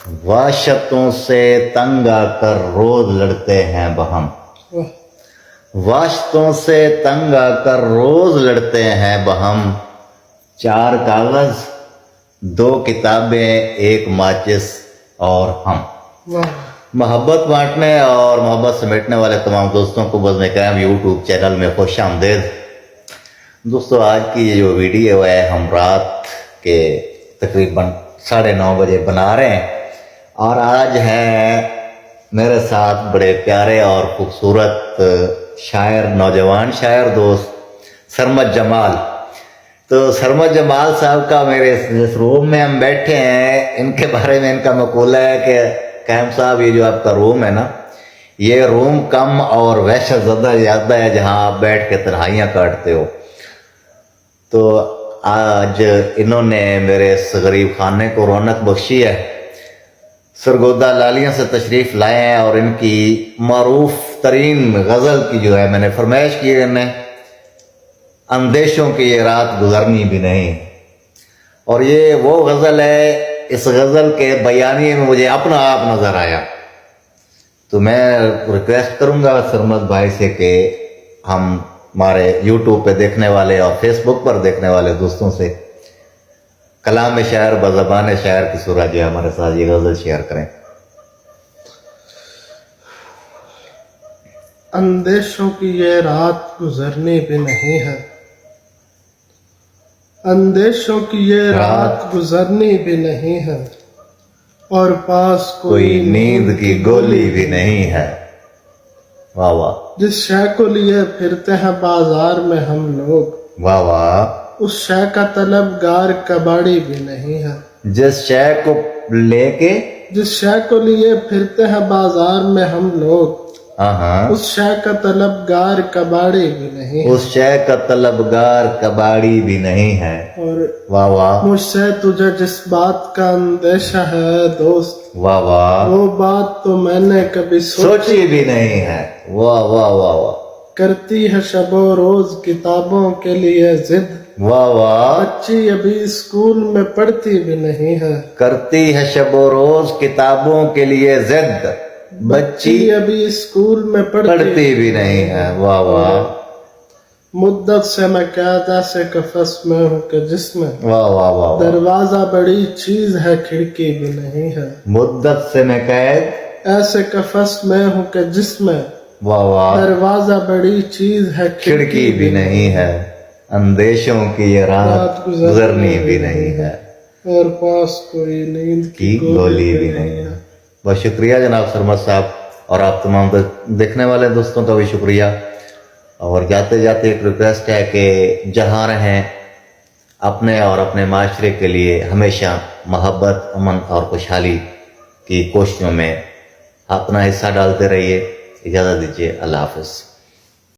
واشتوں سے تنگ آ کر روز لڑتے ہیں بہم، واشتوں سے تنگ آ کر روز لڑتے ہیں بہم، 4 کاغذ 2 کتابیں 1 ماچس اور ہم۔ محبت بانٹنے اور محبت سمیٹنے والے تمام دوستوں کو بزم قائم یوٹیوب چینل میں خوش آمدید۔ دوستو آج کی یہ جو ویڈیو ہے ہم رات کے تقریباً 9:30 بجے بنا رہے ہیں، اور آج ہیں میرے ساتھ بڑے پیارے اور خوبصورت شاعر، نوجوان شاعر دوست سرمد جمال۔ تو سرمد جمال صاحب کا میرے اس روم میں ہم بیٹھے ہیں، ان کے بارے میں ان کا مقولہ ہے کہ قائم صاحب یہ جو آپ کا روم ہے نا، یہ روم کم اور وحشت زدہ زیادہ ہے جہاں آپ بیٹھ کے تنہائیاں کاٹتے ہو۔ تو آج انہوں نے میرے اس غریب خانے کو رونق بخشی ہے، سرگودا لالیاں سے تشریف لائے ہیں، اور ان کی معروف ترین غزل کی جو ہے میں نے فرمائش کی ہے انہیں، اندیشوں کی یہ رات گزرنی بھی نہیں، اور یہ وہ غزل ہے، اس غزل کے بیانیے میں مجھے اپنا آپ نظر آیا۔ تو میں ریکویسٹ کروں گا سرمد بھائی سے کہ ہم ہمارے یوٹیوب پہ دیکھنے والے اور فیس بک پر دیکھنے والے دوستوں سے کلام شاعر بزبان شاعر کی صورت جو ہے ہمارے ساتھ یہ غزل شیئر کریں۔ اندیشوں کی یہ رات گزرنی بھی نہیں ہے، اندیشوں کی یہ رات گزرنی بھی نہیں ہے، اور پاس کوئی نیند کی گولی بھی نہیں ہے۔ واہ واہ، جس شے کو لیے پھرتے ہیں بازار میں ہم لوگ، واہ واہ، اس شے کا طلبگار کباڑی بھی نہیں ہے۔ جس شے کو لے کے، جس شے کو لیے پھرتے ہیں بازار میں ہم لوگ، ہاں، اس شے کا طلبگار کباڑی بھی نہیں ہے۔ اس شے کا طلبگار کباڑی بھی نہیں ہے۔ اور واہ واہ، مجھ سے تجھے جس بات کا اندیشہ ہے دوست، واہ واہ، وہ بات تو میں نے کبھی سوچی بھی نہیں ہے۔ واہ واہ واہ واہ، کرتی ہے شب و روز کتابوں کے لیے ضد، واہ واہ، بچی ابھی اسکول میں پڑھتی بھی نہیں ہے۔ کرتی ہے شب و روز کتابوں کے لیے ضد، بچی ابھی اسکول میں پڑھتی بھی نہیں ہے۔ واہ واہ، مدت سے میں قید ایسے قفس میں ہوں کہ جس میں واہ واہ واہ، دروازہ بڑی چیز ہے کھڑکی بھی نہیں ہے۔ مدت سے میں قید، ایسے قفس میں ہوں کہ جس میں واہ واہ، دروازہ بڑی چیز ہے کھڑکی بھی نہیں ہے، اندیشوں کی یہ رات گزرنی بھی نہیں ہے، اور پاس کوئی نیند کی گولی بھی نہیں ہے۔ بہت شکریہ جناب سرمد صاحب، اور آپ تمام دیکھنے والے دوستوں کا بھی شکریہ۔ اور جاتے جاتے ایک ریکویسٹ ہے کہ جہاں رہیں اپنے اور اپنے معاشرے کے لیے ہمیشہ محبت، امن اور خوشحالی کی کوششوں میں اپنا حصہ ڈالتے رہیے۔ اجازت دیجیے، اللہ حافظ۔